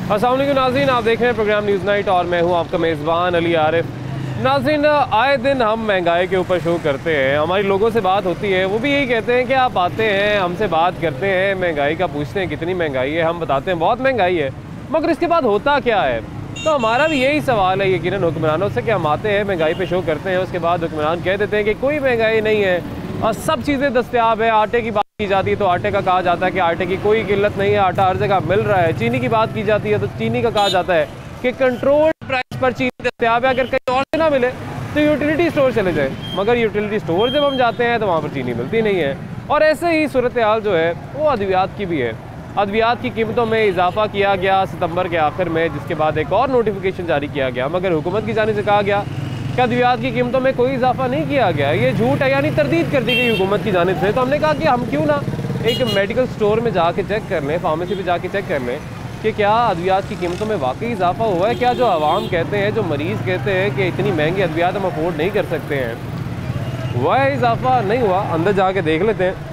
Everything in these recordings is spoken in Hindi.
अस्सलाम वालेकुम नाज़रीन, आप देख रहे हैं प्रोग्राम न्यूज़ नाइट और मैं हूं आपका मेज़बान अली आरिफ। नाज़रीन, आए दिन हम महंगाई के ऊपर शो करते हैं, हमारी लोगों से बात होती है, वो भी यही कहते हैं कि आप आते हैं हमसे बात करते हैं, महंगाई का पूछते हैं कितनी महंगाई है, हम बताते हैं बहुत महंगाई है, मगर इसके बाद होता क्या है। तो हमारा भी यही सवाल है यकीनन हुक्मरानों से कि हम आते हैं महंगाई पे शो करते हैं, उसके बाद हुक्मरान कह देते हैं कि कोई महंगाई नहीं है और सब चीज़ें दस्तयाब है। आटे की बात की जाती है तो आटे का कहा जाता है कि आटे की कोई किल्लत नहीं है, आटा हर जगह मिल रहा है। चीनी की बात की जाती है तो चीनी का कहा जाता है कि कंट्रोल प्राइस पर चीनी दस्तयाब है, अगर कहीं और से ना मिले तो यूटिलिटी स्टोर चले जाए, मगर यूटिलिटी स्टोर जब हम जाते हैं तो वहाँ पर चीनी मिलती नहीं है। और ऐसे ही सूरत हाल जो है वो अद्वियात की भी है। अद्वियात की कीमतों में इजाफा किया गया सितंबर के आखिर में, जिसके बाद एक और नोटिफिकेशन जारी किया गया, मगर हुकूमत की जानिब से कहा गया कि अद्वियात की कीमतों में कोई इजाफा नहीं किया गया। ये झूठ है, यानी तरदीद कर दी गई हुकूमत की जानिब से। तो हमने कहा कि हम क्यों ना एक मेडिकल स्टोर में जाके चेक कर लें, फार्मेसी पे जाके चेक कर लें कि क्या अद्वियात की कीमतों में वाकई इजाफा हुआ है। क्या जो आवाम कहते हैं, जो मरीज़ कहते हैं कि इतनी महंगी अद्वियात हम अफोर्ड नहीं कर सकते हैं, वह इजाफा नहीं हुआ। अंदर जाके देख लेते हैं।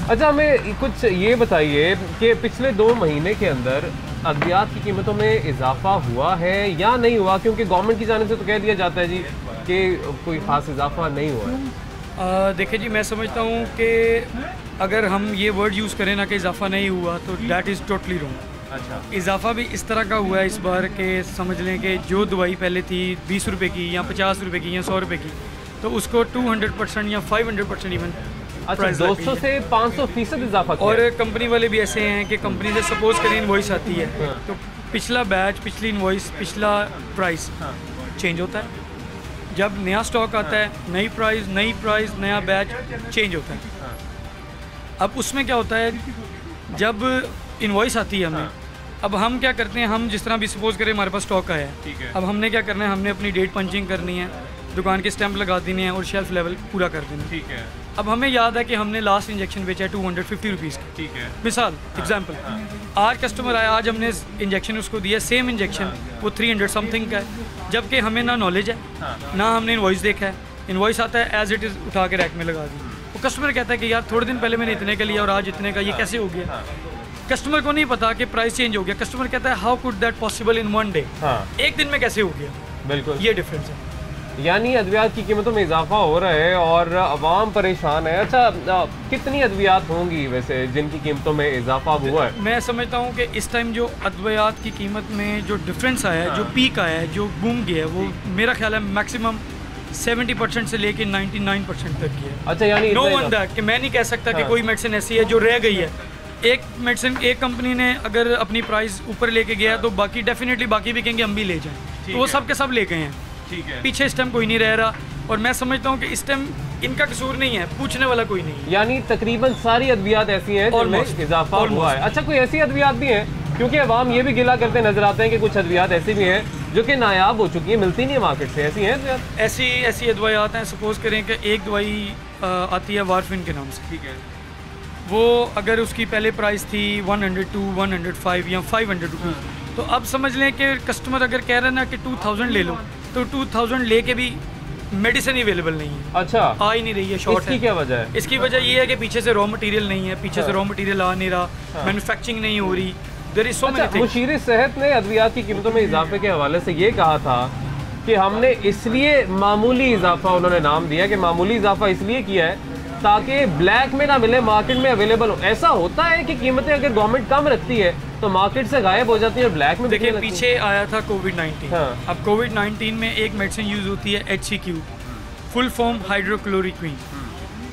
अच्छा, हमें कुछ ये बताइए कि पिछले 2 महीने के अंदर अद्वियात की कीमतों में इजाफा हुआ है या नहीं हुआ, क्योंकि गवर्नमेंट की जानिब से तो कह दिया जाता है जी कि कोई ख़ास इजाफा नहीं हुआ है। देखिए जी, मैं समझता हूँ कि अगर हम ये वर्ड यूज़ करें ना कि इजाफा नहीं हुआ तो डैट इज़ टोटली रॉन्ग। अच्छा, इजाफा भी इस तरह का हुआ है इस बार के समझ लें कि जो दवाई पहले थी 20 रुपये की या 50 रुपये की या 100 रुपये की, तो उसको 200% या 500% इवन 200 से 500% इजाफा किया। और कंपनी वाले भी ऐसे हैं कि कंपनी से सपोज करें इनवॉइस आती है तो पिछला बैच, पिछली इनवॉइस, पिछला प्राइस चेंज होता है। जब नया स्टॉक आता है, नई प्राइस, नया बैच चेंज होता है। अब उसमें क्या होता है, जब इनवॉइस आती है हमें, अब हम क्या करते हैं, हम जिस तरह भी सपोज करें हमारे पास स्टॉक आया है, अब हमने क्या करना है, हमने अपनी डेट पंचिंग करनी है, दुकान के स्टैंप लगा देने हैं और शेल्फ लेवल पूरा कर देना है। ठीक है। अब हमें याद है कि हमने लास्ट इंजेक्शन बेचा है 250 रुपीज़ का, ठीक है, मिसाल एग्जांपल। आज कस्टमर आया, आज हमने इंजेक्शन उसको दिया, सेम इंजेक्शन वो 300 समथिंग का है, जबकि हमें ना नॉलेज है ना हमने इनवॉइस देखा है। इनवॉइस आता है एज इट इज़, उठा के रैक में लगा दी। वो कस्टमर कहता है कि यार थोड़े दिन पहले मैंने इतने का लिया और आज इतने का, ये कैसे हो गया। कस्टमर को नहीं पता कि प्राइस चेंज हो गया। कस्टमर कहता है how could that possible in one day, एक दिन में कैसे हो गया। बिल्कुल, ये डिफरेंस है। यानी अद्वियात की कीमतों में इजाफा हो रहा है और अवाम परेशान है। अच्छा, कितनी अद्वियात होंगी वैसे जिनकी कीमतों में इजाफा हुआ है? मैं समझता हूँ कि इस टाइम जो अद्वियात की कीमत में जो डिफरेंस आया है, जो पीक आया है, जो बूम गया है, वो मेरा ख्याल है मैक्सिमम 70% से लेके 99% तक की है। अच्छा, यानी नो वन दैट कि मैं नहीं कह सकता कि कोई मेडिसिन ऐसी है जो रह गई है। एक मेडिसिन, एक कंपनी ने अगर अपनी प्राइस ऊपर लेके गया तो बाकी डेफिनेटली बाकी भी कहेंगे हम भी ले जाएं, तो वो सब के सब ले गए हैं। ठीक है, पीछे इस टाइम कोई नहीं रह रहा और मैं समझता हूँ कि इस टाइम इनका कसूर नहीं है, पूछने वाला कोई नहीं है। यानी तकरीबन सारी अद्वियात ऐसी हैं जिनमें इजाफा हुआ है। अच्छा, कोई ऐसी अद्वियात भी हैं, क्योंकि अवाम ये भी गिला करते नजर आते हैं कि कुछ अद्वियात ऐसी भी हैं जो कि नायाब हो चुकी है, मिलती नहीं है मार्केट से, ऐसी हैं? ऐसी दवाइयाँ हैं, सपोज करें कि एक दवाई आती है वारफिन के नाम से, ठीक है, वो अगर उसकी पहले प्राइस थी 102, 105 या 500 रुपीज़, तो अब समझ लें कि कस्टमर अगर कह रहे हैं ना कि 2000 ले लो, तो 2000 लेके भी मेडिसिन अवेलेबल नहीं है। अच्छा, आ ही नहीं रही है, शॉर्ट है। इसकी क्या वजह है? इसकी वजह ये है कि पीछे से रॉ मटेरियल नहीं है, पीछे से रॉ मटेरियल आ नहीं रहा, मैन्युफैक्चरिंग नहीं हो रही। There is so many things. मुशीर सेहत ने अद्वियात की कीमतों में इजाफे के हवाले से ये कहा था कि हमने इसलिए मामूली इजाफा, उन्होंने नाम दिया कि मामूली इजाफा इसलिए किया है ताकि ब्लैक में ना मिले, मार्केट में अवेलेबल हो। ऐसा होता है कि कीमतें अगर गवर्नमेंट कम रखती है तो मार्केट से गायब हो जाती है और ब्लैक में। देखिए, पीछे आया था कोविड-19। अब कोविड-19 में एक मेडिसिन यूज़ होती है HCQ, फुल फॉर्म हाइड्रोक्लोरोक्विन।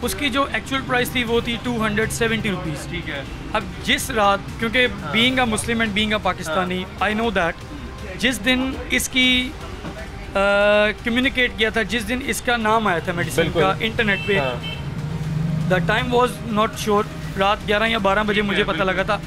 उसकी जो एक्चुअल प्राइस थी वो थी 270 रुपीज़। ठीक है। अब जिस रात, क्योंकि being a Muslim and being a Pakistani, I know that जिस दिन इसकी कम्युनिकेट किया था, जिस दिन इसका नाम आया था मेडिसिन का इंटरनेट पे, the time was not sure, रात 11 या 12 बजे मुझे पता लगा था।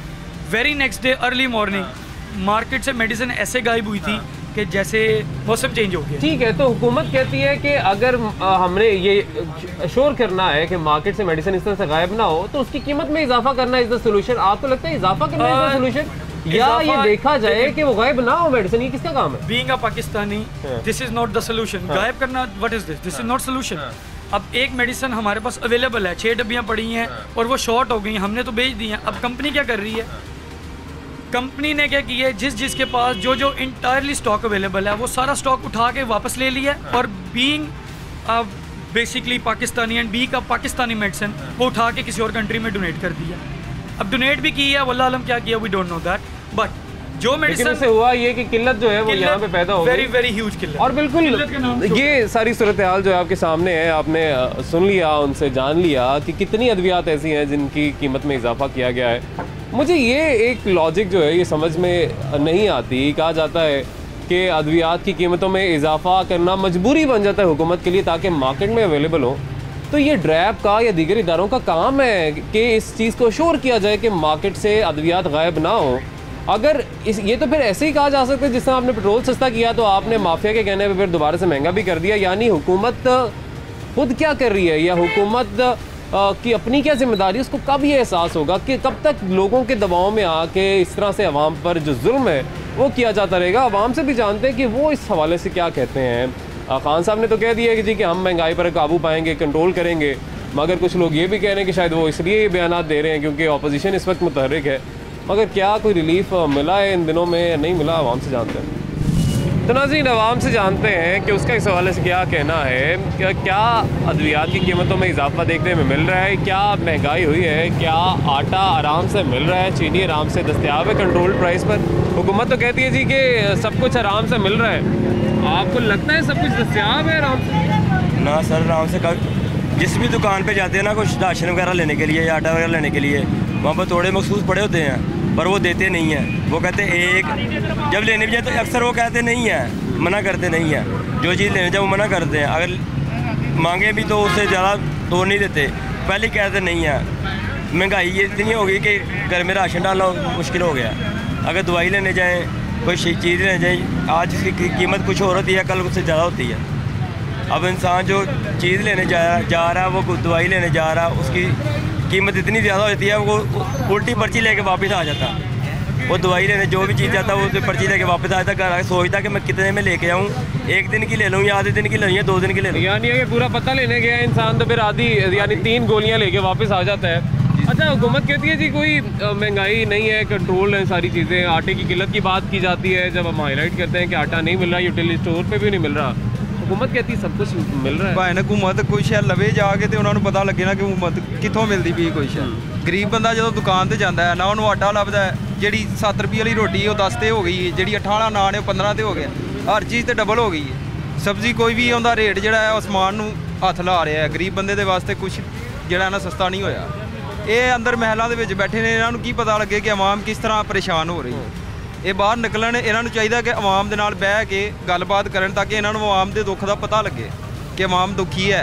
Very next day early morning market से मेडिसिन ऐसे गायब हुई थी कि जैसे मौसम चेंज हो गया। ठीक है, तो हुकूमत कहती है कि अगर हमने ये श्योर करना है कि मार्केट से मेडिसिन इस तरह से गायब ना हो तो उसकी कीमत में इजाफा करना इज द सोल्यूशन। आपको लगता है इजाफा करना इज द सोल्यूशन, या ये देखा जाए कि वो गायब ना हो मेडिसिन? ये किसका काम है? Being a Pakistani, this is not the solution. गायब करना, what is this? This is not solution. अब एक मेडिसिन हमारे पास अवेलेबल है, 6 डब्बियाँ पड़ी हैं और वो शॉर्ट हो गई, हमने तो बेच दी हैं। अब कंपनी क्या कर रही है, कंपनी ने क्या किया है, जिसके पास जो इंटायरली स्टॉक अवेलेबल है वो सारा स्टॉक उठा के वापस ले लिया है, और बीइंग बेसिकली पाकिस्तानी एंड बी का पाकिस्तानी मेडिसिन वो उठा के किसी और कंट्री में डोनेट कर दिया। अब डोनेट भी किया वल्लाह आलम क्या किया, we don't know that, but जो मेडिसिन से हुआ ये कि किल्लत जो है वो यहाँ पे पैदा हो गई, वेरी ह्यूज किल्लत। और बिल्कुल ये सारी सूरत हाल जो है आपके सामने है, आपने सुन लिया, उनसे जान लिया कि कितनी अद्वियात ऐसी हैं जिनकी कीमत में इजाफा किया गया है। मुझे ये एक लॉजिक जो है ये समझ में नहीं आती। कहा जाता है कि अद्वियात की कीमतों में इजाफा करना मजबूरी बन जाता है हुकूमत के लिए ताकि मार्केट में अवेलेबल हो, तो ये ड्रैब का या दीगर इदारों का काम है कि इस चीज़ को श्योर किया जाए कि मार्केट से अद्वियात गायब ना हो। अगर ये तो फिर ऐसे ही कहा जा सकता है जिस तरह आपने पेट्रोल सस्ता किया तो आपने माफिया के कहने पे फिर दोबारा से महंगा भी कर दिया, यानी हुकूमत खुद क्या कर रही है या हुकूमत की अपनी क्या जिम्मेदारी, उसको कब ये एहसास होगा कि कब तक लोगों के दबाव में आके इस तरह से अवाम पर जो जुल्म है वो किया जाता रहेगा। अवाम से भी जानते हैं कि वो इस हवाले से क्या कहते हैं। खान साहब ने तो कह दिया कि जी कि हम महंगाई पर काबू पाएंगे, कंट्रोल करेंगे, मगर कुछ लोग ये भी कह रहे हैं कि शायद वो इसलिए ये बयान दे रहे हैं क्योंकि अपोजिशन इस वक्त मुतहर्रिक है। मगर क्या कोई रिलीफ मिला है इन दिनों में, नहीं मिला, आवाम से जानते हैं। तो नाज़रीन, आवाम से जानते हैं कि उसका इस हवाले से क्या कहना है। क्या अद्वियात की कीमतों में इजाफा देखने में मिल रहा है, क्या महंगाई हुई है, क्या आटा आराम से मिल रहा है, चीनी आराम से दस्तयाब है कंट्रोल प्राइस पर। हुकूमत तो कहती है जी कि सब कुछ आराम से मिल रहा है, आपको लगता है सब कुछ दस्तयाब है आराम से? ना सर, आराम से जिस भी दुकान पे जाते हैं ना कुछ राशन वगैरह लेने के लिए या आटा वगैरह लेने के लिए, वहाँ पर थोड़े मखसूस पड़े होते हैं पर वो देते नहीं हैं। वो कहते एक जब लेने भी जाए तो अक्सर वो कहते नहीं हैं, मना करते नहीं हैं। जो चीज़ लेने जाए वो मना करते हैं, अगर मांगे भी तो उससे ज़्यादा तो नहीं देते, पहले कहते नहीं हैं। महंगाई ये इतनी हो गई कि घर में राशन डालना मुश्किल हो गया। अगर दवाई लेने जाएँ, कोई चीज़ लेने जाए, आज इसकी कीमत कुछ और होती है, कल उससे ज़्यादा होती है। अब इंसान जो चीज़ लेने जा रहा है, वो दवाई लेने जा रहा है, उसकी कीमत इतनी ज़्यादा होती है वो उल्टी पर्ची लेके वापस आ जाता। वो दवाई लेने जो भी चीज़ जाता है वो पर्ची लेके वापस आ जाता, घर आके सोचता कि मैं कितने में लेके आऊँ, एक दिन की ले लूँ या आधे दिन की ले लूँ या 2 दिन की ले लूँ। यानी कि पूरा पता लेने गया इंसान तो फिर आधी यानी 3 गोलियाँ लेके वापस आ जाता है। अच्छा, हुकूमत कहती है जी कोई महंगाई नहीं है, कंट्रोल है सारी चीज़ें। आटे की किल्लत की बात की जाती है, जब हम हाईलाइट करते हैं कि आटा नहीं मिल रहा, यूटिलिटी स्टोर पर भी नहीं मिल रहा, हुकूमत कहती सब कुछ मिल रहा है। भाई ने हुकूमत कोई शै लवे जाके तो उन्होंने पता लगे ना कि हुकूमत कितों मिलती भी कोई शै। गरीब बंदा जो दुकान से जाता है ना उन्होंने आटा लभदा है, जी 7 रुपये वाली रोटी वो 10 ते हो गई है, जी 8 वाला नान है 15 ते हो गया, हर चीज़ तो डबल हो गई है। सब्जी कोई भी उनका रेट जो है आसमान हथ ला रहा है, गरीब बंदे के वास्ते कुछ जो ना सस्ता नहीं होया। ये अंदर महलों के बैठे ने, इन्हों की पता लगे कि आवाम किस तरह परेशान हो रही है। ये बाहर निकलन, इन्हों चाहिए कि आवाम के नाल बह के गलबात करन ताकि इन्हों आवाम के दुख का पता लगे कि आवाम दुखी है।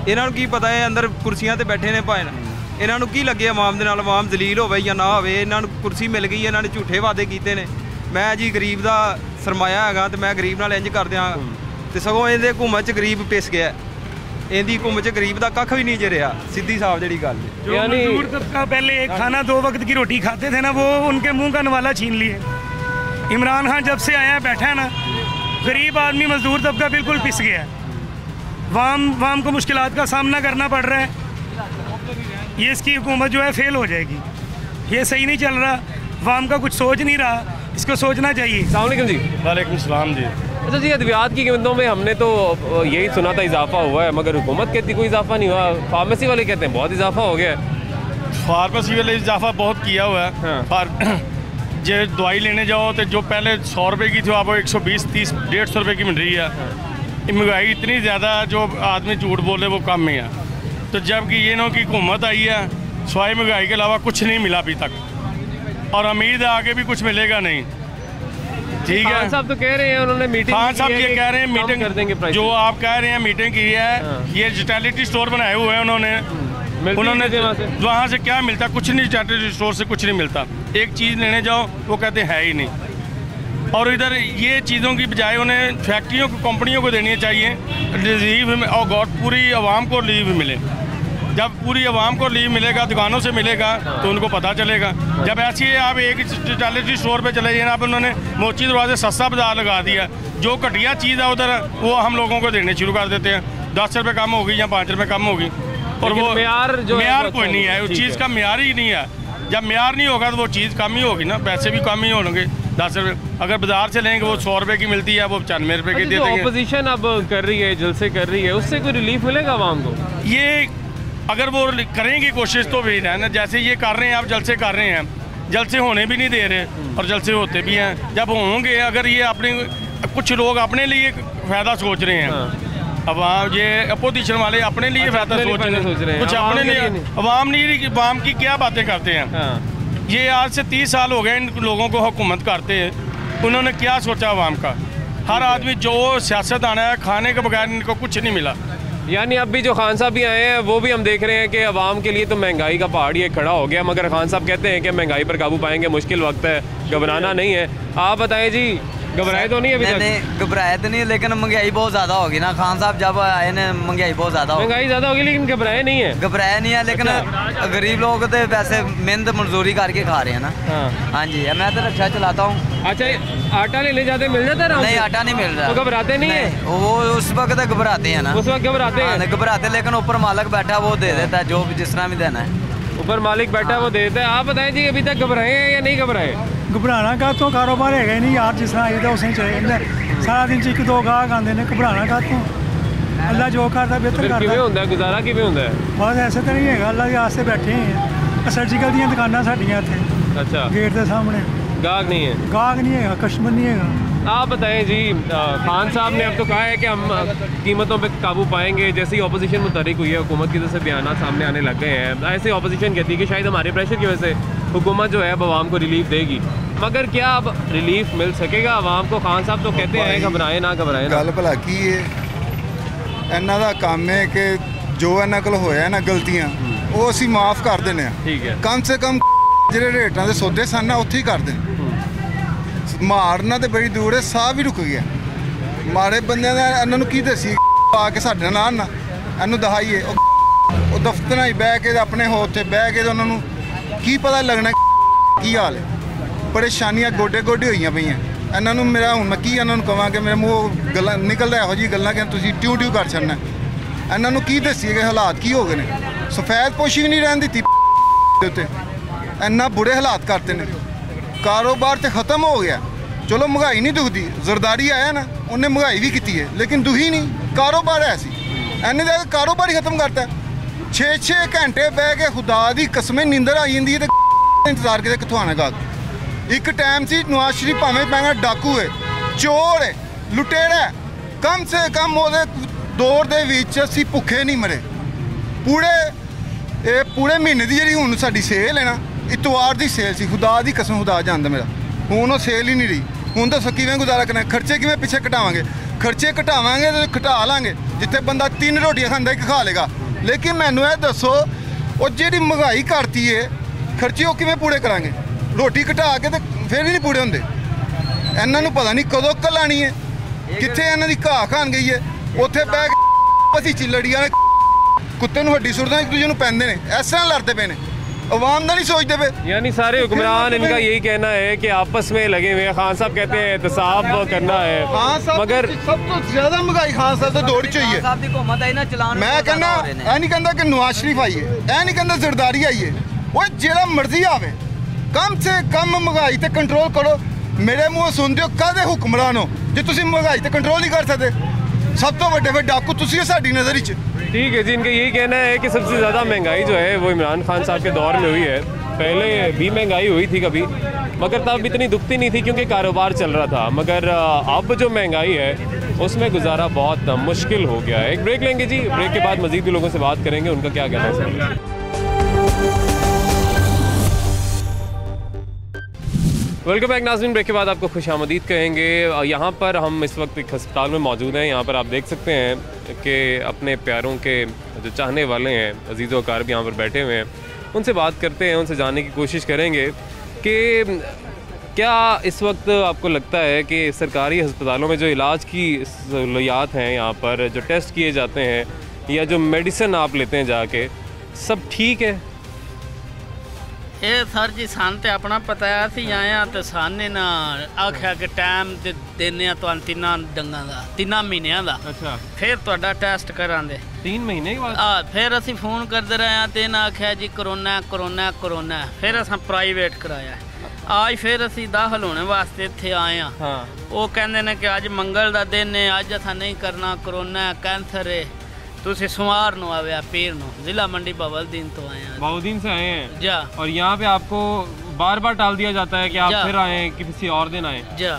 इन्हों की पता है अंदर कुर्सियां ते बैठे ने भाई, इन्हों की लगे आवाम के नाल आवाम जलील होवे या ना होवे। इन्हों कुर्सी मिल गई, इन्होंने झूठे वादे किए ने, मैं जी गरीब का सरमाया है तो मैं गरीब नाल इंज कर दियाँ, तो सगों इहदे हुकूमत च गरीब पिस गया। इहदी हुकूमत च गरीब का कख भी नहीं जे रहा, सीधी साफ जी गल। यानी मजदूर तबका पहले एक खाना 2 वक्त की रोटी खाते थे ना, वो उनके मुँह का नवाला छीन लिए। इमरान खान जब से आया बैठा है ना, गरीब आदमी मजदूर तबका बिल्कुल पिस गया है। वाम को मुश्किलात का सामना करना पड़ रहा है। ये इसकी हुकूमत जो है फेल हो जाएगी, ये सही नहीं चल रहा, वाम का कुछ सोच नहीं रहा, इसको सोचना चाहिए। अस्सलाम वालेकुम जी। वालेकुम सलाम जी। अच्छा जी, अद्वियात की कीमतों में हमने तो यही सुना था इजाफा हुआ है, मगर हुकूमत कहती कोई इजाफा नहीं हुआ। फार्मेसी वाले कहते हैं बहुत इजाफा हो गया है। फार्मेसी वाले इजाफा बहुत किया हुआ है। हाँ। जो दवाई लेने जाओ तो जो पहले 100 रुपये की थी आपको 120, 30, 150 रुपये की मिल रही है। महंगाई इतनी ज़्यादा जो आदमी झूठ बोले वो कम ही है। तो जबकि ये नो की हुकूमत आई है, सवाई महंगाई के अलावा कुछ नहीं मिला अभी तक, और उम्मीद है आगे भी कुछ मिलेगा नहीं। ठीक है, खान साहब तो कह रहे हैं, उन्होंने मीटिंग, खान साहब ये कह रहे हैं मीटिंग कर देंगे प्राइस। जो आप कह रहे हैं मीटिंग की है, ये यूटिलिटी स्टोर बनाए हुए हैं उन्होंने वहाँ से क्या मिलता, कुछ नहीं, यूटिलिटी स्टोर से कुछ नहीं मिलता। एक चीज़ लेने जाओ वो कहते हैं ही नहीं। और इधर ये चीज़ों की बजाय उन्हें फैक्ट्रियों को, कंपनियों को देनी चाहिए रिलीफ में, और पूरी आवाम को रिलीफ मिले। जब पूरी आवाम को रिलीफ मिलेगा, दुकानों से मिलेगा, तो उनको पता चलेगा। जब ऐसी आप एक यूटिलिटी स्टोर पे चले जाए, आप उन्होंने मोची दरवाजे सस्ता बाजार लगा दिया, जो घटिया चीज़ है उधर वो हम लोगों को देने शुरू कर देते हैं। 10 रुपये कम होगी या 5 रुपये कम होगी, और वो म्यार कोई नहीं है, उस चीज़ का म्यार ही नहीं है। जब म्यार नहीं होगा तो वो चीज़ कम ही होगी ना, पैसे भी कम ही होंगे। 10 रुपये अगर बाजार से लेंगे वो 100 रुपये की मिलती है, वो 95 रुपये की दे देंगे। ऑपोजिशन अब कर रही है, जलसे कर रही है, उससे कोई रिलीफ मिलेगा आवाम को? ये अगर वो करेंगे कोशिश तो भी है ना, जैसे ये कर रहे हैं, आप जलसे कर रहे हैं, जलसे होने भी नहीं दे रहे और जलसे होते भी हैं। जब होंगे, अगर ये अपने कुछ लोग अपने लिए फ़ायदा सोच रहे हैं, अब ये अपोजिशन वाले अपने लिए फ़ायदा सोच रहे हैं, कुछ अपने लिए, अवाम की क्या बातें करते हैं। ये आज से 30 साल हो गए इन लोगों को हुकूमत करते हैं, उन्होंने क्या सोचा अवाम का? हर आदमी जो सियासत आना है, खाने के बगैर इनको कुछ नहीं मिला। यानी अब भी जो खान साहब भी आए हैं वो भी हम देख रहे हैं कि अवाम के लिए तो महंगाई का पहाड़ ये खड़ा हो गया, मगर खान साहब कहते हैं कि महंगाई पर काबू पाएंगे, मुश्किल वक्त है, घबराना नहीं है। आप बताएं जी, घबराए तो नहीं अभी तक? नहीं घबराए तो नहीं, लेकिन महंगाई बहुत ज़्यादा होगी ना। खान साहब जब आए ने महंगाई बहुत ज़्यादा होगी। महंगाई ज़्यादा होगी लेकिन घबराए नहीं है? घबराए नहीं है, लेकिन गरीब लोग तो वैसे मेहनत मजदूरी करके खा रहे हैं ना। हाँ जी, मैं तो रिक्शा चलाता हूँ। अच्छा, आटा लेने जाते मिल जाता है? नहीं, आटा नहीं मिल रहा। तो घबराते नहीं है? वो उस वक्त घबराते हैं ना, उस वक्त घबराते हैं, घबराते, लेकिन ऊपर मालिक बैठा वो दे देता है जो भी जिस तरह भी देना है। ऊपर मालिक बैठा वो दे देता है। आप बताएं जी, अभी तक घबराए हैं या नहीं घबराए? घबराना का तो कारोबार है ही नहीं यार, जिस तरह आए थे उसे चले जाते, सारा दिन 1-2 गाहक आते हैं। घबराना का तो अल्लाह जो करता बेहतर करता किवें होंदा है, गुजारा किवें होंदा है? बस ऐसे तो नहीं है, अल्लाह के आस्ते बैठे हैं। सर्जिकल दी दुकाना साडियां इत्थे, अच्छा, गेट के सामने गाहक नहीं है? गाहक नहीं है, कस्टमर नहीं है। आप बताएं जी, खान साहब ने अब तो कहा है कि हम कीमतों पे काबू पाएंगे। जैसे ही ऑपोजिशन मुतहरिक हुई है, हुकूमत की तरफ से बयान सामने आने लग गए हैं, ऐसे ऑपोजिशन कहती है कि शायद हमारे प्रेशर की वजह से हुकूमत जो है अब आवाम को रिलीफ देगी, मगर क्या अब रिलीफ मिल सकेगा आवाम को? खान साहब तो कहते हैं घबराए ना घबराए ना। गल भला की है, इन्हां दा काम है कि जो इन्हां कोल होया ना गलतियां वो असीं माफ़ कर देने आ। ठीक है, कम से कम ਜਿਹੜੇ ਰੇਟਾਂ ਦੇ ਸੌਦੇ ਸਨ ਨਾ ਉੱਥੇ ਹੀ ਕਰ ਦੇਣ। ਮਾਰਨਾ ਤੇ ਬੜੀ ਦੂਰ ਹੈ, ਸਾਹ ਵੀ ਰੁਕ ਗਿਆ। ਮਾੜੇ ਬੰਦਿਆਂ ਦਾ ਇਹਨਾਂ ਨੂੰ ਕੀ ਦੱਸੀ ਆ ਕੇ ਸਾਡੇ ਨਾਲ ਨਾ ਇਹਨੂੰ ਦਹਾਈਏ। ਉਹ ਦਫ਼ਤਰਾਂ 'ਚ ਬਹਿ ਕੇ ਆਪਣੇ ਹੋ ਉੱਥੇ ਬਹਿ ਕੇ ਉਹਨਾਂ ਨੂੰ ਕੀ ਪਤਾ ਲੱਗਣਾ ਕੀ ਹਾਲ ਹੈ। ਪਰੇਸ਼ਾਨੀਆਂ ਗੋਡੇ ਗੋਡੇ ਹੋਈਆਂ ਪਈਆਂ ਇਹਨਾਂ ਨੂੰ। ਮੇਰਾ ਹੁਣ ਮੈਂ ਕੀ ਇਹਨਾਂ ਨੂੰ ਕਹਾਂ ਕਿ ਮੇਰੇ ਮੂੰਹ ਗੱਲਾਂ ਨਿਕਲਦਾ ਇਹੋ ਜਿਹੀ ਗੱਲਾਂ ਕਿ ਤੁਸੀਂ ਟਿਊ ਟਿਊ ਕਰ ਛੱਡਣਾ। ਇਹਨਾਂ ਨੂੰ ਕੀ ਦੱਸੀਏ ਕਿ ਹਾਲਾਤ ਕੀ ਹੋ ਗਏ ਨੇ। ਸਫੈਦ ਪੋਸ਼ੀ ਵੀ ਨਹੀਂ ਰਹਿਣ ਦਿੱਤੀ ਦੇ ਉੱਤੇ, ਇੰਨਾ ਬੁਰੇ ਹਾਲਾਤ ਕਰਤੇ ਨੇ। ਕਾਰੋਬਾਰ ਤੇ ਖਤਮ ਹੋ ਗਿਆ। ਚਲੋ ਮਹਿੰਗਾਈ ਨਹੀਂ ਦੁਖਦੀ, ਜ਼ਰਦਾਰੀ ਆਇਆ ਨਾ ਉਹਨੇ ਮਹਿੰਗਾਈ ਵੀ ਕੀਤੀ ਹੈ, ਲੇਕਿਨ ਦੁਖੀ ਨਹੀਂ ਕਾਰੋਬਾਰ ਹੈ ਸੀ। ਇਹਨੇ ਦਾ ਕਾਰੋਬਾਰ ਹੀ ਖਤਮ ਕਰਤਾ। 6-6 ਘੰਟੇ ਬਹਿ ਕੇ ਖੁਦਾ ਦੀ ਕਸਮੇ ਨੀਂਦਰ ਆ ਜਾਂਦੀ ਹੈ ਤੇ ਇੰਤਜ਼ਾਰ ਕਿਤੇ ਕਿੱਥੋਂ ਆਣਾ ਗਾਹਕ। ਇੱਕ ਟਾਈਮ ਸੀ ਨਵਾਜ਼ ਸ਼ਰੀਫ ਭਾਵੇਂ ਪੈਣਾ ਡਾਕੂ ਹੈ, ਚੋਰ ਹੈ, ਲੁਟੇਰਾ ਹੈ, ਕਮ ਸੇ ਕਮ ਉਹਦੇ ਦੌਰ ਦੇ ਵਿੱਚ ਅਸੀਂ ਭੁੱਖੇ ਨਹੀਂ ਮਰੇ। ਪੂਰੇ ਮਹੀਨੇ ਦੀ ਜਿਹੜੀ ਹੁਣ ਸਾਡੀ ਸੇਲ ਹੈ ਨਾ, ਇਤਵਾਰ ਦੀ ਸੇਲ ਸੀ, ਖੁਦਾ ਦੀ ਕਸਮ ਖੁਦਾ ਜਾਣਦਾ ਮੇਰਾ, ਹੁਣ ਉਹ ਸੇਲ ਹੀ ਨਹੀਂ ਰਹੀ। ਹੁਣ ਦੱਸੋ ਕਿਵੇਂ ਗੁਜ਼ਾਰਾ ਕਰਨਾ? ਖਰਚੇ ਕਿਵੇਂ ਪਿੱਛੇ ਘਟਾਵਾਂਗੇ? ਖਰਚੇ ਘਟਾਵਾਂਗੇ ਤੇ ਘਟਾ ਲਾਂਗੇ। ਜਿੱਥੇ ਬੰਦਾ 3 ਰੋਟੀਆਂ ਖਾਂਦਾ 1 ਖਾ ਲੇਗਾ। ਲੇਕਿਨ ਮੈਨੂੰ ਇਹ ਦੱਸੋ, ਉਹ ਜਿਹੜੀ ਮਹਿੰਗਾਈ ਕਰਤੀ ਏ, ਖਰਚੇ ਉਹ ਕਿਵੇਂ ਪੂਰੇ ਕਰਾਂਗੇ? ਰੋਟੀ ਘਟਾ ਕੇ ਤੇ ਫਿਰ ਵੀ ਨਹੀਂ ਪੂਰੇ ਹੁੰਦੇ। ਇਹਨਾਂ ਨੂੰ ਪਤਾ ਨਹੀਂ ਕਦੋਂ ਕਲਾਣੀ ਹੈ, ਕਿੱਥੇ ਇਹਨਾਂ ਦੀ ਘਾਹ ਖਾਣ ਗਈ ਹੈ। ਉੱਥੇ ਬਹਿ ਕੇ ਅਸੀਂ ਚਿਲੜੀਆਂ ਨੇ ਕੁੱਤੇ ਨੂੰ ਹੱਡੀ ਸੁੱਟਦਾ, ਇੱਕ ਦੂਜੇ ਨੂੰ ਪੈਂਦੇ ਨੇ, ਇਸ ਤਰ੍ਹਾਂ ਲੜਦੇ ਪਏ ਨੇ। अवाम का नहीं सोचते पे। यानी सारे हुक्मरान इनका यही कहना है कि आपस में लगे हुए हैं। खान साहब कहते हैं एहतसाब करना है, मगर सब तो ज्यादा महंगाई खान साहब तो दौड़ चाहिए। मैं कहना ऐ नहीं कहता कि नवाज शरीफ आइए, ऐ नहीं कहता जरदारी आइए, वो जेड़ा मर्जी आवे, कम से कम महंगाई ते कंट्रोल करो। मेरे मुँह सुनते हो कादे हुक्मरान हो जो तुम महंगाई ते कंट्रोल नहीं कर सकते? सब तो बड़े डाकू तुसी हो साडी नज़र च। ठीक है जी, इनका यही कहना है कि सबसे ज़्यादा महंगाई जो है वो इमरान खान साहब के दौर में हुई है। पहले भी महंगाई हुई थी कभी, मगर तब इतनी दुखती नहीं थी क्योंकि कारोबार चल रहा था। मगर अब जो महंगाई है उसमें गुजारा बहुत मुश्किल हो गया है। एक ब्रेक लेंगे जी, ब्रेक के बाद मज़ीद भी लोगों से बात करेंगे, उनका क्या कहना है। वेलकम बैक नाज़रीन, ब्रेक के बाद आपको खुशामदीद कहेंगे। यहाँ पर हम इस वक्त एक अस्पताल में मौजूद हैं। यहाँ पर आप देख सकते हैं कि अपने प्यारों के जो चाहने वाले हैं, अजीज़ व अकारब यहाँ पर बैठे हुए हैं। उनसे बात करते हैं, उनसे जानने की कोशिश करेंगे कि क्या इस वक्त आपको लगता है कि सरकारी अस्पतालों में जो इलाज की सहूलियात हैं, यहाँ पर जो टेस्ट किए जाते हैं या जो मेडिसिन आप लेते हैं जाके, सब ठीक है? ਇਹ ਸਰ ਜੀ ਸਾਨੂੰ ਤੇ ਆਪਣਾ ਪਤਾ ਹੈ, ਅਸੀਂ ਆਏ ਆ ਤੇ ਸਾਨੇ ਨਾ ਆਖਿਆ ਕਿ ਟਾਈਮ ਤੇ ਦਿੰਨੇ ਆ ਤੁਹਾਨੂੰ 3 ਡੰਗਾਂ ਦਾ 3 ਮਹੀਨਿਆਂ ਦਾ। अच्छा ਫਿਰ ਤੁਹਾਡਾ ਟੈਸਟ ਕਰਾਂਗੇ 3 ਮਹੀਨੇ के बाद। ਫਿਰ ਅਸੀਂ ਫੋਨ ਕਰਦੇ ਰਹੇ ਆ ਤੇ ਇਹਨਾਂ ਆਖਿਆ ਜੀ ਕਰੋਨਾ ਕਰੋਨਾ ਕਰੋਨਾ। ਫਿਰ ਅਸੀਂ ਪ੍ਰਾਈਵੇਟ ਕਰਾਇਆ। ਅੱਜ ਫਿਰ ਅਸੀਂ ਦਾਖਲ ਹੋਣੇ ਵਾਸਤੇ ਇੱਥੇ ਆਏ ਆ। हाँ ਉਹ ਕਹਿੰਦੇ ਨੇ ਕਿ ਅੱਜ ਮੰਗਲ ਦਾ ਦਿਨ ਹੈ, ਅੱਜ ਅਸਾਂ ਨਹੀਂ ਕਰਨਾ, ਕਰੋਨਾ कैंसर है, तुझे सोमवार नो आवे पीर नो। जिला मंडी बावलदीन तो आए हैं। बावलदीन से आए हैं जा। और यहाँ पे आपको बार बार टाल दिया जाता है कि आप फिर आए कि किसी और दिन आए। जा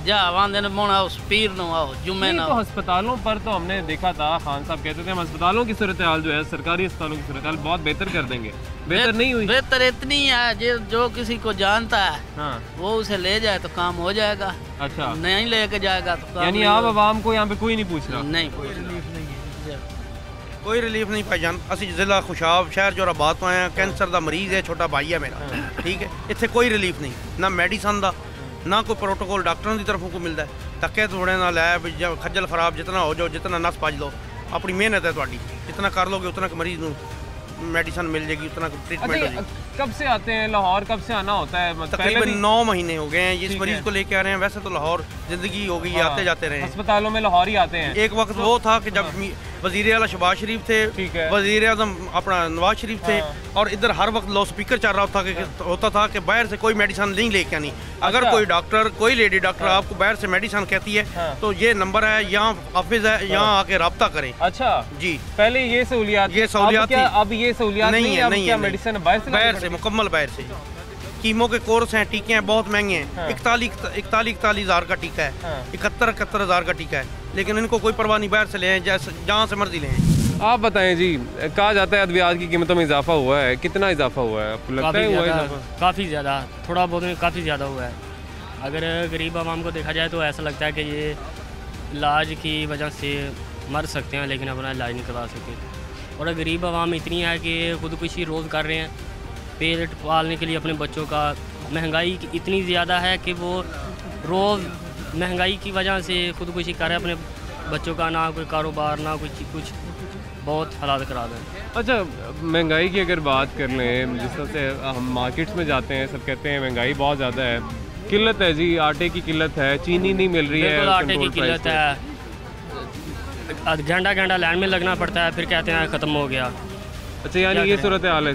जा वहाँ दिन मोना उस पीर नो आओ जुम्मे ना। तो अस्पतालों पर तो हमने देखा था, खान साहब कहते थे हम अस्पतालों की सूरत हाल जो है, सरकारी अस्पतालों की सूरत हाल बहुत बेहतर कर देंगे। बेहतर नहीं हुई। बेहतर इतनी है जो किसी को जानता है हाँ वो उसे ले जाए तो काम हो जाएगा। अच्छा नहीं लेके जाएगा तो काम यानी आप आवाम को यहाँ पे कोई नहीं पूछ रहा। नहीं पूछ रहा। कोई रिलीफ नहीं पाई जान। असी जिला खुशाब शहर जोराबाद तो आए हैं। कैंसर का मरीज है, छोटा भाई है मेरा, ठीक है। इतने कोई रिलीफ नहीं, ना मेडिसन का ना कोई प्रोटोकॉल डॉक्टरों की तरफों को मिलता है। धक्के थोड़े ना लै खज्जल खराब जितना हो जाओ, जितना नस भज लो, अपनी मेहनत है थोड़ी, जितना कर लोगे उतना मरीज को मेडिसन मिल जाएगी, उतना ट्रीटमेंट हो जाएगी। कब से आते हैं लाहौर, कब से आना होता है? तकरीबन 9 महीने हो गए हैं इस मरीज को लेके आ रहे हैं। वैसे तो लाहौर जिंदगी हो गई, आते जाते रहे। अस्पतालों में लाहौर ही आते हैं। एक वक्त वो था कि जब वजीर आला शहबाज शरीफ थे, वजीर आजम अपना नवाज शरीफ थे, और इधर हर वक्त लाउड स्पीकर चल रहा होता था कि बाहर से कोई मेडिसिन नहीं लेके आनी। अगर कोई डॉक्टर, कोई लेडी डॉक्टर आपको बाहर से मेडिसिन कहती है तो ये नंबर है, यहाँ ऑफिस है, यहाँ आके रब्ता करें। अच्छा जी, पहले ये सहूलियात थी। अब ये सहूलियात नहीं है। क्या मेडिसिन बाहर से मुकम्मल बाहर से। कीमो के कोर्स हैं, टीके हैं, बहुत महंगे हैं। 41 हज़ार का टीका है, 71 हज़ार का टीका है, लेकिन इनको कोई परवाह नहीं, बाहर से ले जहाँ से मर्जी लें। आप बताएं जी, कहा जाता है अद्वियात की कीमतों में इजाफा हुआ है, कितना इजाफा हुआ है आपको लगता है? हुआ है काफ़ी ज़्यादा, थोड़ा बहुत नहीं, काफ़ी ज़्यादा हुआ है। अगर गरीब आवाम को देखा जाए तो ऐसा लगता है कि ये इलाज की वजह से मर सकते हैं लेकिन अपना इलाज नहीं करवा सकते। और गरीब आवाम इतनी है कि खुदकुशी रोज़ कर रहे हैं पेट पालने के लिए अपने बच्चों का। महंगाई इतनी ज़्यादा है कि वो रोज़ महंगाई की वजह से खुदकुशी कर रहे हैं अपने बच्चों का, ना कोई कारोबार ना कुछ बहुत हालात ख़राब है। अच्छा, महंगाई की अगर बात कर लें, जिस तरह से हम मार्केट्स में जाते हैं सब कहते हैं महंगाई बहुत ज़्यादा है, किल्लत है जी, आटे की किल्लत है, चीनी नहीं मिल रही है, आटे की किल्लत है, घंटा लाइन में लगना पड़ता है, फिर कहते हैं ख़त्म हो गया। अच्छा, यानी ये सूरत हाल है,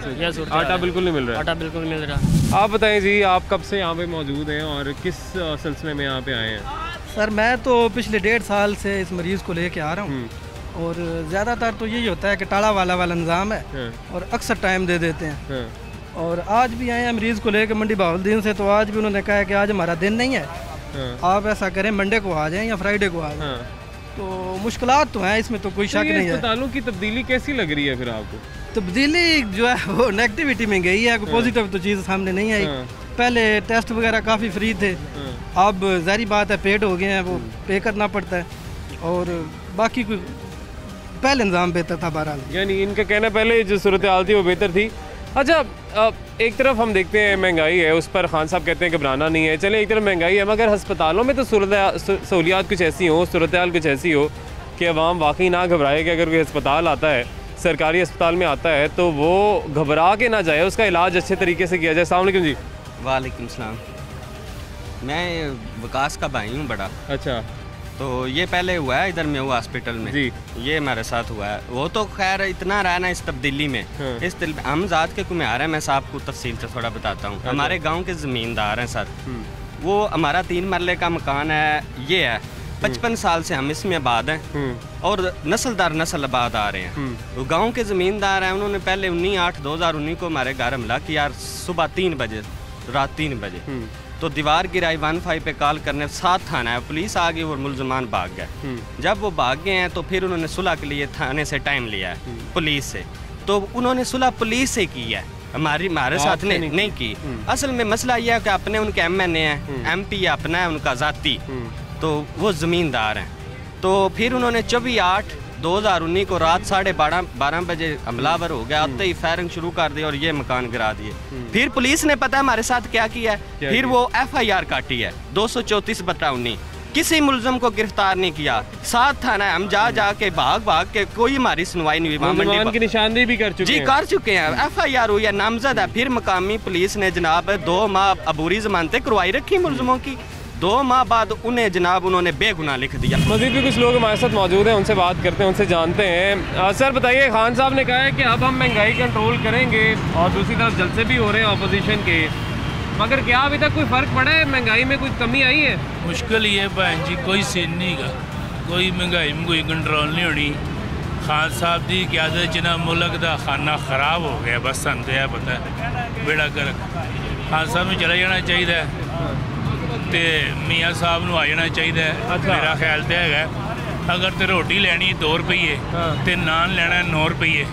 आटा बिल्कुल नहीं मिल रहा है। आटा बिल्कुल मिल रहा। आप बताएं जी, आप कब से यहाँ पे मौजूद हैं और किस सिलसिले में यहाँ पे आए हैं? सर मैं तो पिछले 1.5 साल से इस मरीज़ को लेके आ रहा हूँ, और ज़्यादातर तो यही होता है कि टाला वाला निज़ाम है और अक्सर टाइम दे देते हैं। और आज भी आए हैं मरीज़ को लेकर मंडी बावलदीन से, तो आज भी उन्होंने कहा कि आज हमारा दिन नहीं है, आप ऐसा करें मंडे को आ जाएं या फ्राइडे को आ जाएं। तो मुश्किलात तो हैं, इसमें तो कोई शक नहीं है। अस्पतालों की तब्दीली कैसी लग रही है फिर आपको? तब्दीली जो है वो नेगेटिविटी में गई है, कोई पॉजिटिव तो चीज़ सामने नहीं आई। पहले टेस्ट वगैरह काफ़ी फ्री थे, अब ज़ाहिर बात है पेड हो गए हैं, वो पे करना पड़ता है, और बाकी कोई पहले इंतज़ाम बेहतर था। बहरहाल यानी इनका कहना पहले जो सूरत हाल थी वो बेहतर थी। अच्छा, एक तरफ हम देखते हैं महंगाई है, उस पर खान साहब कहते हैं घबराना नहीं है, चले एक तरफ महंगाई है, मगर अस्पतालों में तो सहूलियात कुछ ऐसी हो, सूरत हाल कुछ ऐसी हो कि अवाम वाकई ना घबराए कि अगर कोई अस्पताल आता है, सरकारी अस्पताल में आता है, तो वो घबरा के ना जाए, उसका इलाज अच्छे तरीके से किया जाए। अस्सलाम वालेकुम जी। वालेकुम सलाम। मैं विकास का भाई हूँ बड़ा। अच्छा, तो ये पहले हुआ है इधर में वो हॉस्पिटल में जी, ये हमारे साथ हुआ है। वो तो खैर इतना रहा ना इस तब्दीली में, इस हम ज़ात के कुम्हार हैं। मैं साहब को तफसील से थोड़ा बताता हूँ। हमारे गांव के ज़मींदार हैं सर, वो हमारा 3 मरले का मकान है, ये है 55 साल से हम इसमें आबाद हैं और नस्ल दर नस्ल आबाद आ रहे हैं। वो गाँव के ज़मींदार हैं, उन्होंने पहले 19/8/2019 को हमारे घर हमला किया, सुबह 3 बजे, रात 3 बजे। तो दीवार गिराई, 15 पे कॉल करने 7 थाना है, पुलिस आ गई और मुलजमान भाग गए। जब वो भाग गए हैं तो फिर उन्होंने सुलह के लिए थाने से टाइम लिया है पुलिस से, तो उन्होंने सुलह पुलिस से की है, हमारे साथ ने नहीं की। असल में मसला यह है कि अपने उनके MNA हैं, MP अपना है उनका ज़ाती, तो वो ज़मींदार हैं। तो फिर उन्होंने 24/8/2019 को रात 12:30 बजे हमलावर हो गया, आते ही फायरिंग शुरू कर दी और ये मकान गिरा दिए। फिर पुलिस ने पता है हमारे साथ क्या किया है, फिर वो FIR काटी है 234/19 किसी मुलजम को गिरफ्तार नहीं किया। 7 थाना है, हम जा के भाग के कोई हमारी सुनवाई नहीं हुई। मुलजमान की निशानदेही भी कर चुके जी हैं। कर चुके हैं, FIR हुई है, नामजद है। फिर मकामी पुलिस ने जनाब 2 माह अबूरी जमानतें करवाई रखी मुलजमों की। 2 माह बाद उन्हें जनाब उन्होंने बेगुनाह लिख दिया। मजीद भी कुछ लोग हमारे साथ मौजूद हैं, उनसे बात करते हैं, उनसे जानते हैं। सर बताइए, खान साहब ने कहा है कि अब हम महंगाई कंट्रोल करेंगे और दूसरी तरफ जलसे भी हो रहे हैं अपोजिशन के, मगर क्या अभी तक कोई फ़र्क पड़ा है? महंगाई में कोई कमी आई है? मुश्किल ही है भैन जी, कोई सीन नहीं गा, कोई महंगाई में कोई कंट्रोल नहीं होनी। खान साहब की क्यादत च ना मुल्क का खाना खराब हो गया, बस सन तो यह पता है बेड़ा कर। खान साहब में चला जाना चाहिए ते मियाँ साहब नूं आ जाना चाहिए। मेरा ख्याल तो है अगर तो रोटी लैनी 2 रुपये तो नान लेना 9 रुपये,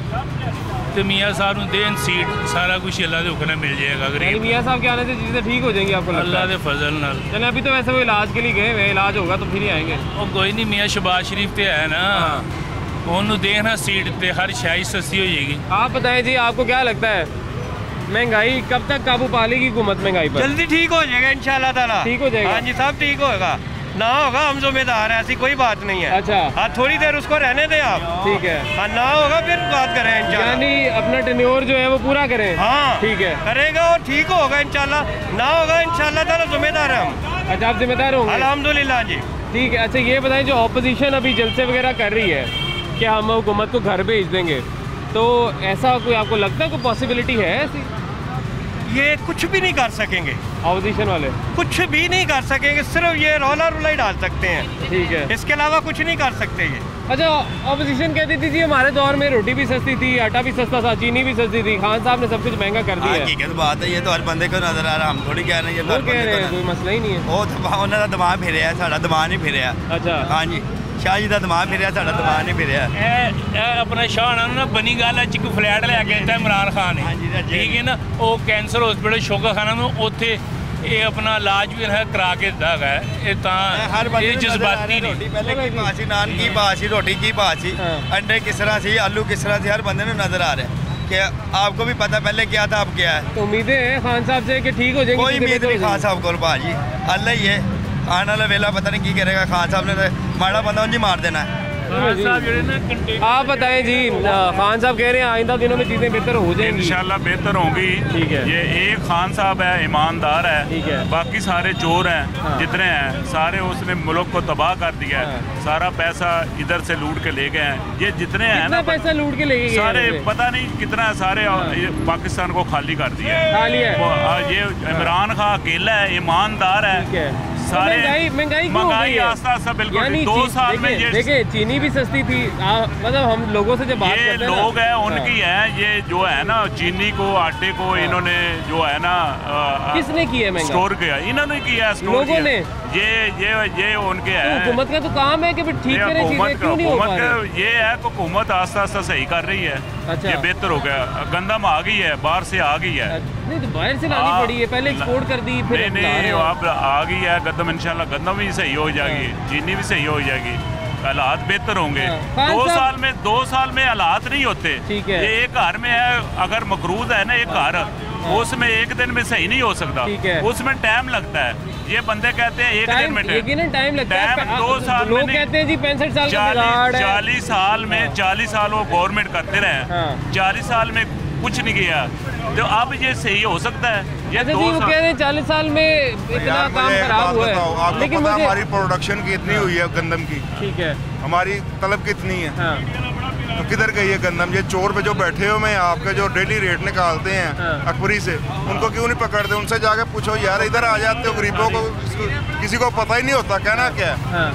तो मियाँ साहब नूं देन सीट, सारा कुछ अल्लाह के हुक्म मिल जाएगा। गरीब मियाँ साहब के आने से चीज़ें ठीक हो जाएंगी आपको? अल्लाह के फजल नाल। चले अभी तो वैसे वो इलाज के लिए गए हुए, इलाज होगा तो फिर ही आएंगे। और कोई नहीं, मियाँ शहबाज शरीफ तो है ना, उन्होंने देखना सीट पे हर शाही सस्ती हो जाएगी। आप बताएं जी, आपको क्या लगता है महंगाई कब तक काबू पा लेगी हुकूमत महंगाई पर? जल्दी ठीक हो जाएगा इंशाल्लाह ताला। ठीक हो जाएगा? हाँ जी, सब ठीक होगा। ना होगा हम जिम्मेदार हैं, ऐसी कोई बात नहीं है। अच्छा, हाँ थोड़ी देर उसको रहने दें आप। ठीक है। हाँ, ना होगा फिर बात करें इंशाल्लाह। यानी अपना टेन्योर जो है वो पूरा करें। हाँ ठीक है, करेगा और ठीक होगा इंशाल्लाह। ना होगा इंशाल्लाह ताला जिम्मेदार है हम। अच्छा, आप जिम्मेदार होंगे? अल्हम्दुलिल्लाह जी। ठीक है। अच्छा ये बताएं, जो अपोजिशन अभी जलसे वगैरह कर रही है कि हम हुकूमत को घर भेज देंगे, तो ऐसा कोई आपको लगता है कोई पॉसिबिलिटी है ऐसी? ये कुछ भी नहीं कर सकेंगे अपोजिशन वाले, कुछ भी नहीं कर सकेंगे, सिर्फ ये रौला रुला ही डाल सकते हैं। ठीक है, इसके अलावा कुछ नहीं कर सकते ये। अच्छा, अपोजिशन कहती थी जी हमारे दौर में रोटी भी सस्ती थी, आटा भी सस्ता था, चीनी भी सस्ती थी, खान साहब ने सब कुछ महंगा कर दिया। हकीकत बात है, ये तो हर बंदे को नजर आ रहा, हम थोड़ी कह रहे हैं। वो कह रहे हैं कोई मसला ही नहीं है। वो उन्होंने दिमाग फिर साड़ा दिमाग नहीं फिर। अच्छा, हाँ जी, शाह जी का दिमाग फिर साड़ा दिमाग नहीं फिर। अपना शाह ना बनी गल है, एक फ्लैट लैके दिता इमरान खान ने, ठीक है ना, वो कैंसर हॉस्पिटल शोका खाना में उत्थे ये अपना इलाज भी करा के दिता है। ये जज्बाती नहीं, पहले की पासी, नान की पासी, रोटी की पासी, अंडे किस तरह से, आलू किस तरह से, हर बंदे में नजर आ रहा है कि आपको भी पता पहले क्या था, अब क्या है। तो उम्मीदें हैं खान साहब से कि ठीक हो जाएगी? कोई उम्मीद नहीं खान साहब को भाजी, अल्लाह ही है, आने वाला वेला पता नहीं की करेगा। खान साहब ने माड़ा बंदा उन्हें मार देना है। आप बताएं जी, खान साहब कह रहे हैं आइंदा दिनों में चीज़ें बेहतर हो जाएंगी। इंशाल्लाह बेहतर होंगी। ठीक है, ये एक खान साहब है, ईमानदार है। ठीक है, बाकी सारे चोर हैं। हाँ। जितने हैं सारे उसने मुल्क को तबाह कर दिया है। हाँ। सारा पैसा इधर से लूट के ले गए हैं। ये जितने हैं ना, पैसा लूट के ले गए सारे, पता नहीं कितना है, सारे। हाँ। पाकिस्तान को खाली कर दिया है। ये इमरान खान अकेला है, ईमानदार है। सारे महंगाई आस्ता आस्ता बिल्कुल 2 साल में ये देखिए, चीनी भी सस्ती थी। मतलब हम लोगों से जब बात करते हैं, लोग हैं उनकी है ये जो है ना, चीनी को, आटे को इन्होंने जो है ना, किसने किया महंगा? स्टोर किया, इन्होंने किया, लोगों ने। ये उनके है। हुकूमत का तो काम है कि ठीक करे चीजें, क्यों नहीं हो पा रही? ये है कि हुकूमत आस्ता आस्ता सही कर रही है। अच्छा, ये बेहतर हो गया। गंदम आ गई है, बाहर से आ गई है। नहीं तो बाहर से लानी पड़ी है, पहले एक्सपोर्ट कर दी, फिर नहीं आप आ गई है गंदम। इंशाल्लाह गंदम भी सही हो जाएगी, चीनी भी सही हो जाएगी, हालात बेहतर होंगे। 2 साल में हालात नहीं होते। ठीक है, ये एक घर में है, अगर मकरूज है ना एक घर, उसमें एक दिन में सही नहीं हो सकता। उसमें टाइम लगता है। ये बंदे कहते हैं एक दिन में टाइम लगता है। 2 साल लोग कहते हैं जी 65 साल का बिगाड़ है। 40 साल में 40 साल वो गवर्नमेंट करते रहे। 40 साल में कुछ नहीं किया, तो अब ये सही हो सकता है। ये 2 साल, कह रहे हैं 40 साल में इतना काम खराब हुआ है। लेकिन मुझे हमारी प्रोडक्शन की इतनी हुई है गंदम की, ठीक है, हमारी तलब कितनी है, तो किधर गई है गंदम? ये चोर पे जो बैठे हुए हैं, आपके जो डेली रेट निकालते हैं अकबरी से, उनको क्यों नहीं पकड़ते? उनसे जाके पूछो यार, इधर आ जाते हो, गरीबों को किसी को पता ही नहीं होता कहना क्या है।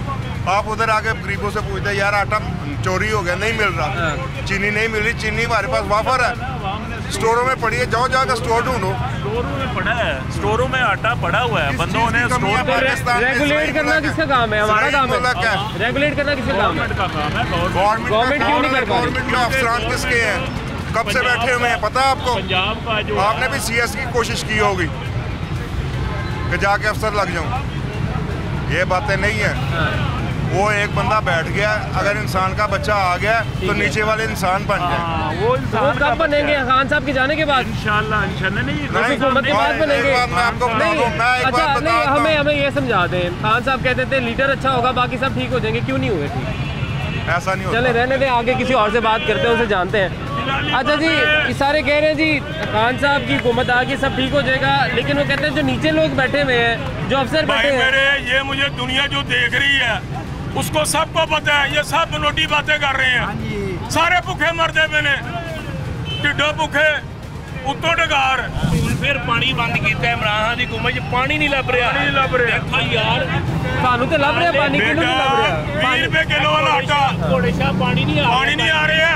आप उधर आके गरीबों से पूछते हैं यार आटा चोरी हो गया, नहीं मिल रहा, चीनी नहीं मिल रही, चीनी हमारे पास वाफर है, स्टोरों में पड़ी है, जाओ जाकर स्टोर ढूंढो। स्टोरों में पड़ा है, स्टोरों में आटा पड़ा हुआ है, बंदों ने रेगुलेट करना किसका काम है? हमारा काम है। रेगुलेट करना किसका काम है? गवर्नमेंट का काम है। गवर्नमेंट क्यों नहीं कर पा रही? गवर्नमेंट में अफसरान किसके हैं, कब से बैठे हुए हैं पता है आपको? पंजाब का जो आपने भी CS की कोशिश की होगी कि जाके अफसर लग जाऊं, ये बातें नहीं है। वो एक बंदा बैठ गया, अगर इंसान का बच्चा आ गया तो नीचे वाले इंसान बन जाए। वो कब बनेंगे खान साहब के जाने के बाद? इंशाल्लाह नहीं, हुकूमत के बाद बनेंगे। मैं आपको बता दूं, मैं एक अच्छा बात नहीं, बताता हमें ये समझा दें, खान साहब कहते थे लीडर अच्छा होगा बाकी सब ठीक हो जाएंगे, क्यों नहीं हुए ठीक? ऐसा नहीं होता। चले रहने दें, आगे किसी और से बात करते हैं, उनसे जानते हैं। अच्छा जी, ये सारे कह रहे हैं जी खान साहब की हुकूमत आ गई सब ठीक हो जाएगा, लेकिन वो कहते हैं जो नीचे लोग बैठे हुए हैं, जो अफसर बैठे हैं, ये मुझे दुनिया जो देख रही है उसको सबको पता है, ये सब नोटी बातें कर रहे हैं, सारे भूखे मरते पे ने, ढिड्डो भूखे उत्तों डगार। फिर पानी बंद किया इमरान खान की हुकूमत च, पानी नहीं लभ रहा, देखो यार सानू तो लभ रहा पानी, किन्नू नहीं लभ रहा? 20 रुपए किलो वाला आटा, घोड़े शाह पानी नहीं आ रहा।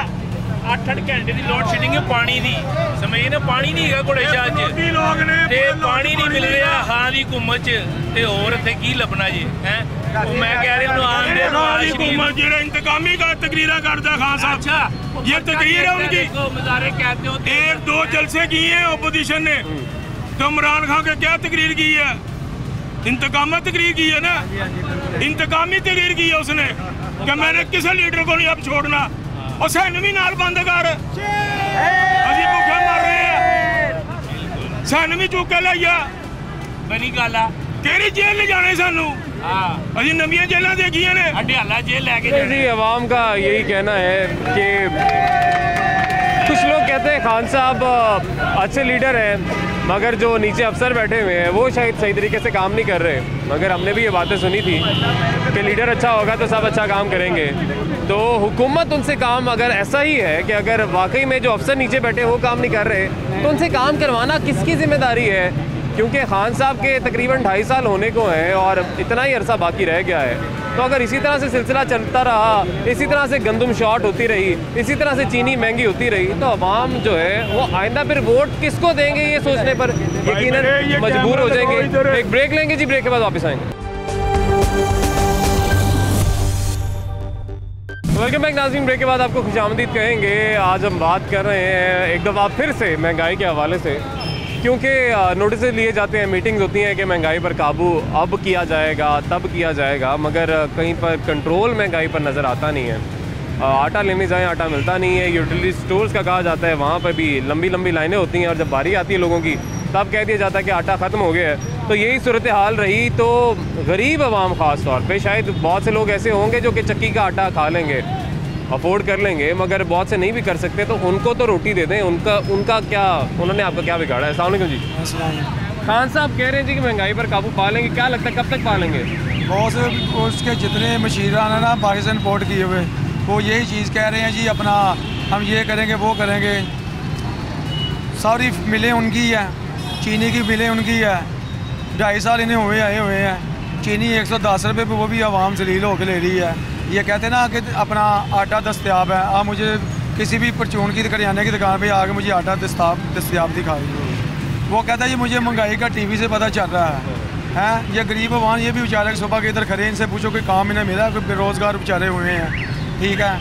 8-8 घंटे की लोड शेडिंग है पानी की, समझ ना, पानी नहीं है घोड़े शाह च, ते पानी नहीं मिल रहा खान की हुकूमत च, ते होर इत्थे की लभना जी हैं? मैं कह रहा हूँ इंतकामी का तकरीरा करता खान साहब। अच्छा, ये तकरीर है उनकी, कहते हो 1-2 जलसे किए हैं अपोजिशन ने, तो इमरान खान के क्या तकरीर की है? इंतकामी तकरीर की है ना, इंतकामी तकरीर की है उसने कि मैंने किसी लीडर को नहीं अब छोड़ना, और सैन भी नाल बंद कर, अभी भूखे मर रहे हैं, सैन भी चुक के लाइया बनी गल आ, तेरी जेल ले जाने सानू, अभी नवियां जेल देखिए ने, हडियाला जेल लेके जी। अवाम का यही कहना है कि कुछ लोग कहते हैं खान साहब अच्छे लीडर हैं, मगर जो नीचे अफसर बैठे हुए हैं वो शायद सही तरीके से काम नहीं कर रहे। मगर हमने भी ये बातें सुनी थी कि लीडर अच्छा होगा तो सब अच्छा काम करेंगे, तो हुकूमत उनसे काम अगर ऐसा ही है कि अगर वाकई में जो अफसर नीचे बैठे वो काम नहीं कर रहे, तो उनसे काम करवाना किसकी जिम्मेदारी है? क्योंकि खान साहब के तकरीबन 2.5 साल होने को हैं और इतना ही अरसा बाकी रह गया है, तो अगर इसी तरह से सिलसिला चलता रहा, इसी तरह से गंदम शॉर्ट होती रही, इसी तरह से चीनी महंगी होती रही, तो अवाम जो है वो आइंदा फिर वोट किसको देंगे ये सोचने पर यकीनन मजबूर हो जाएंगे। एक ब्रेक लेंगे जी, ब्रेक के बाद वापस आएंगे। वेलकम बैक नाज़रीन, ब्रेक के बाद आपको खुशामदीद कहेंगे। आज हम बात कर रहे हैं एक दफ़ा फिर से महंगाई के हवाले से, क्योंकि नोटिस लिए जाते हैं, मीटिंग्स होती हैं कि महंगाई पर काबू अब किया जाएगा, तब किया जाएगा, मगर कहीं पर कंट्रोल महंगाई पर नज़र आता नहीं है। आटा लेने जाएं आटा मिलता नहीं है, यूटिलिटी स्टोर्स का कहा जाता है वहाँ पर भी लंबी लंबी लाइनें होती हैं, और जब बारी आती है लोगों की तब कह दिया जाता है कि आटा ख़त्म हो गया है। तो यही सूरत हाल रही, तो गरीब आवाम ख़ास तौर पर, शायद बहुत से लोग ऐसे होंगे जो कि चक्की का आटा खा लेंगे, अफोर्ड कर लेंगे, मगर बहुत से नहीं भी कर सकते, तो उनको तो रोटी दे दें। उनका क्या, उन्होंने आपका क्या बिगाड़ा है? अस्सलाम वालेकुम जी। खान साहब कह रहे हैं जी कि महंगाई पर काबू पा लेंगे, क्या लगता है कब तक पा लेंगे? बहुत से उसके जितने मशीरान हैं ना बाहर से इम्पोर्ट किए हुए, वो यही चीज़ कह रहे हैं जी, अपना हम ये करेंगे वो करेंगे। सारी मिलें उनकी है, चीनी की मिलें उनकी है, 2.5 साल इन्हें हुए आए हुए हैं, चीनी 110 रुपये पे वो भी आवाम जलील होकर ले रही है। ये कहते ना कि अपना आटा दस्तयाब है, आप मुझे किसी भी परचून की करियाने की दुकान पे आके मुझे आटा दस्तयाब दिखाई, वो कहता है ये मुझे महंगाई का टीवी से पता चल रहा है। ये गरीब आवाम ये भी बेचारे सुबह के इधर खड़े, इनसे पूछो कोई काम इन्हें मिला, कोई बेरोज़गार बेचारे हुए हैं, ठीक है।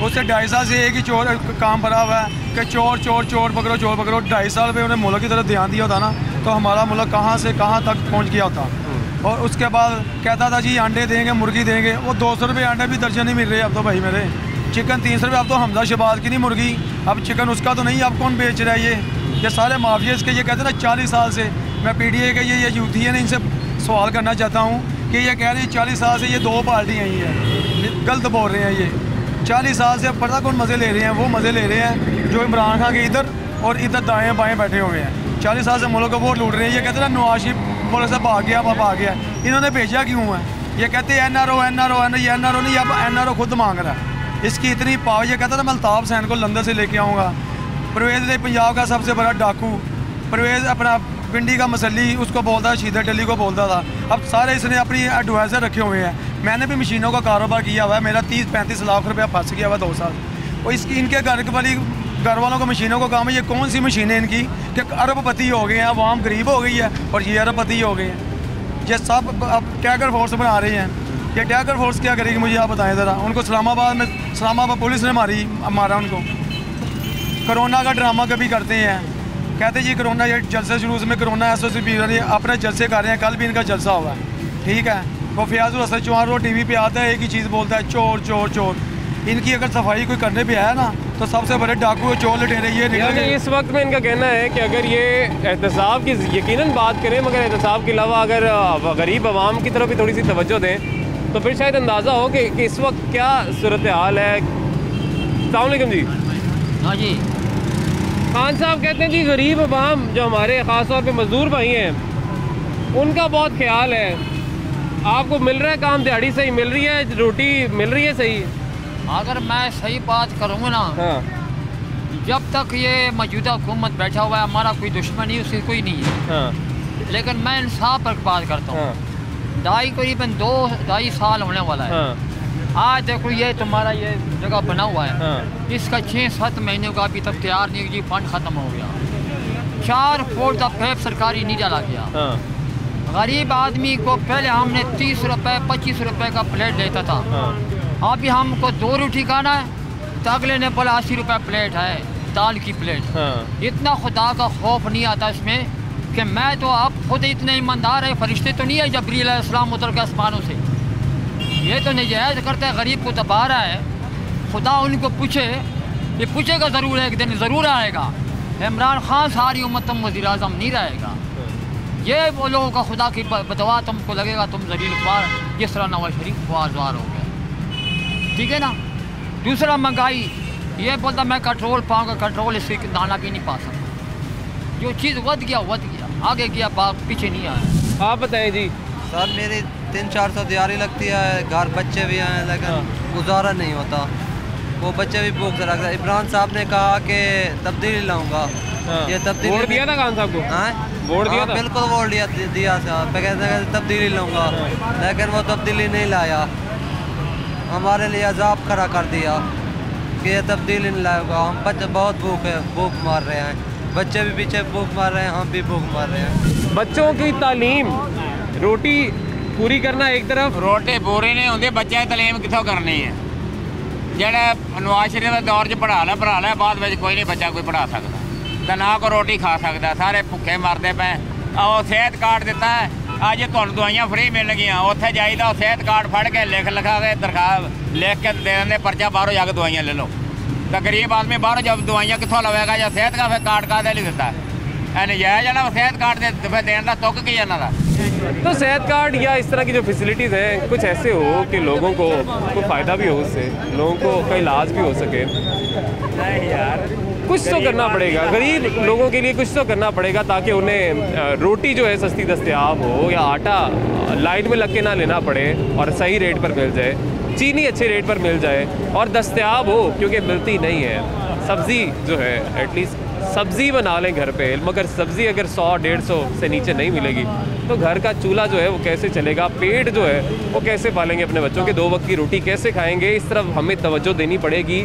उससे 2.5 साल से एक ही चोर काम भरा हुआ है कि चोर चोर चोर पकड़ो चोर पकड़ो। 2.5 साल में उन्हें मुल्क की तरफ ध्यान दिया होता ना, तो हमारा मुल्क कहाँ से कहाँ तक पहुँच गया होता। और उसके बाद कहता था जी अंडे देंगे मुर्गी देंगे, वो 200 रुपये अंडे भी दर्जन नहीं मिल रहे अब तो भाई मेरे। चिकन 300 रुपये, अब तो हमजा शहबाज की नहीं मुर्गी, अब चिकन उसका तो नहीं, अब कौन बेच रहा है? ये सारे माफिया इसके। ये कहते हैं ना 40 साल से, मैं PDA के ये यूथी है ना, इनसे सवाल करना चाहता हूँ कि ये कह रहे हैं 40 साल से ये 2 पार्टियाँ ही हैं, गलत बोल रहे हैं। ये 40 साल से पता कौन मज़े ले रहे हैं? वो मज़े ले रहे हैं जो इमरान खान के इधर और इधर दाएँ बाएँ बैठे हुए हैं। 40 साल से मुल्क को वोट लूट रहे हैं। ये कहते हैं ना नवाज शरीफ मुल्क से भाग गया, अब आ गया, इन्होंने भेजा क्यों है? ये कहते हैं NRO ये NRO नहीं, अब NRO खुद मांग रहा है। इसकी इतनी पावर। ये कहता था मैं अल्ताफ हुसैन को लंदन से लेके आऊँगा। परवेज़ ने पंजाब का सबसे बड़ा डाकू, परवेज़ अपना पिंडी का मसली, उसको बोलता था, शीदर टली को बोलता था। अब सारे इसने अपनी एडवाइज़र रखे हुए हैं। मैंने भी मशीनों का कारोबार किया हुआ है, मेरा 30-35 लाख रुपया फंस गया हुआ 2 साल। और इसकी इनके घर वालों को मशीनों का काम है। ये कौन सी मशीनें इनकी कि अरबपति हो गए हैं, आवाम गरीब हो गई है और ये अरबपति हो गए हैं। ये सब अब टैगर फोर्स बना रहे हैं। ये टैगर फोर्स क्या करेगी मुझे आप बताएं ज़रा। उनको इस्लामाबाद पुलिस ने मारा उनको। कोरोना का ड्रामा कभी करते हैं, कहते जी कोरोना, ये जलसे शुरू में कोरोना SOC अपने जलसे कर रहे हैं। कल भी इनका जलसा हुआ है, ठीक है। वो फयाजुल हसन चौहान वो टीवी पे आता है, एक ही चीज़ बोलता है, चोर चोर चोर। इनकी अगर सफाई कोई करने पे है ना तो सबसे बड़े डाकू चोर लुटेरे ये यानी इस वक्त में इनका कहना है कि अगर ये एहतसाब की यकीनन बात करें, मगर एहतसाब के अलावा अगर गरीब आवाम की तरफ भी थोड़ी सी तवज्जो दें तो फिर शायद अंदाज़ा हो कि इस वक्त क्या सूरत हाल है। अस्सलाम वालेकुम जी। हाँ जी। खान साहब कहते हैं जी गरीब आवाम जो हमारे ख़ास तौर पे मज़दूर भाई हैं उनका बहुत ख्याल है। आपको मिल रहा है काम, दिहाड़ी सही मिल रही है, रोटी मिल रही है सही? अगर मैं सही बात करूँगा ना, जब तक ये मौजूदा हुकूमत बैठा हुआ है हमारा कोई दुश्मन नहीं, उससे कोई नहीं है। लेकिन मैं इंसाफ पर बात करता हूँ। करीबन 2-2.5 साल होने वाला है। आज देखो ये तुम्हारा ये जगह बना हुआ है, इसका 6-7 महीने का अभी तक तैयार नहीं, जी फंड ख़त्म हो गया। 4 फुट का पैप सरकारी नहीं डाला गया। गरीब आदमी को पहले हमने 30 रुपये 25 रुपये का प्लेट लेता था, अभी हमको 2 रोटी खाना है तो अगले ने बोला 80 रुपये प्लेट है, दाल की प्लेट। इतना खुदा का खौफ नहीं आता इसमें कि मैं तो अब खुद इतने ईमानदार है, फरिश्ते तो नहीं है जबरील अलैहिस्सलाम उतर के आसमानों से, ये तो नजायज़ करता है, गरीब को दबा रहा है। खुदा उनको पूछे, ये पूछेगा ज़रूर, एक दिन ज़रूर आएगा। इमरान खान सारी उम्मत तुम वज़ीर आज़म नहीं रहेगा, ये वो लोगों का खुदा की बदवा तुमको लगेगा तुम ज़लील ख्वार, जिस तरह नवाज शरीफ ख्वारदार हो गए। ठीक है ना। दूसरा महंगाई, ये बोलता मैं कंट्रोल पाऊँगा, कंट्रोल इससे दाना भी नहीं पा सकता। जो चीज़ वध गया, आगे गया, पीछे नहीं आया। आप बताएं जी। सर मेरी 300-400 दिहाड़ी लगती है, घर बच्चे भी हैं, लेकिन गुजारा नहीं होता। वो बच्चे भी भूख से रखते हैं। इमरान साहब ने कहा कि तब्दीली लाऊंगा, ये तब्दीली वोट दिया था खान साहब को? वोट दिया था? बिल्कुल वोट दिया साहब, कहते तब्दीली लाऊंगा, लेकिन वो तब्दीली नहीं लाया। हमारे लिए अजाब खड़ा कर दिया कि ये तब्दीली नहीं लाएगा। हम बच्चे बहुत भूख मार रहे हैं, बच्चे भी पीछे भूख मार रहे हैं, हम भी भूख मार रहे हैं। बच्चों की तालीम, रोटी पूरी करना एक तरफ, रोटी पूरी नहीं होंगी, बच्चे की तालीम कितों करनी है? जेड़ा नवाज शरीफ के दौर च पढ़ा लिया, बाद में कोई नहीं बच्चा कोई पढ़ा सकता, तो ना कोई रोटी खा सकता, सारे भुखे मरते पे। और सेहत कार्ड दिता है, अज तुहानूं दवाइयां फ्री मिल गईयां, उत्थे जाईदा सेहत कार्ड फड़ के लिखा के दरखास्त लिख के दे देंगे, पर्चा बाहरों जाके दवाइयां ले लो। तो गरीब आदमी बाहरों जब दवाइयां कितों लवेगा, या सेहत का फिर कार्ड का नहीं दिता है, नजायज़ है ना सेहत कार्ड फिर देने का तुक की इन्हों का। तो सेहत कार्ड या इस तरह की जो फैसिलिटीज़ हैं कुछ ऐसे हो कि लोगों को कोई फ़ायदा भी हो, उससे लोगों को का इलाज भी हो सके। नहीं यार, कुछ तो करना पड़ेगा, गरीब लोगों के लिए कुछ तो करना पड़ेगा, ताकि उन्हें रोटी जो है सस्ती दस्तयाब हो, या आटा लाइन में लग के ना लेना पड़े और सही रेट पर मिल जाए, चीनी अच्छे रेट पर मिल जाए और दस्तयाब हो, क्योंकि मिलती नहीं है। सब्ज़ी जो है एटलीस्ट सब्ज़ी बना लें घर पे, मगर सब्ज़ी अगर 100-150 से नीचे नहीं मिलेगी तो घर का चूल्हा जो है वो कैसे चलेगा, पेट जो है वो कैसे पालेंगे अपने बच्चों के, 2 वक्त की रोटी कैसे खाएंगे? इस तरफ हमें तवज्जो देनी पड़ेगी।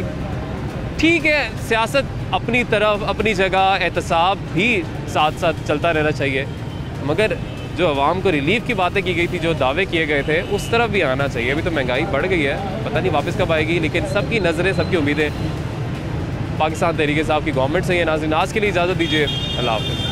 ठीक है, सियासत अपनी तरफ अपनी जगह, एहतसाब भी साथ साथ चलता रहना चाहिए, मगर जो आवाम को रिलीफ की बातें की गई थी, जो दावे किए गए थे, उस तरफ भी आना चाहिए। अभी तो महंगाई बढ़ गई है, पता नहीं वापस कब आएगी, लेकिन सबकी नज़रें, सबकी उम्मीदें पाकिस्तान तहरीक साहब की गवर्नमेंट से ही है। नाज़रीन, आज के लिए इजाज़त दीजिए, अल्लाह हाफ़िज़।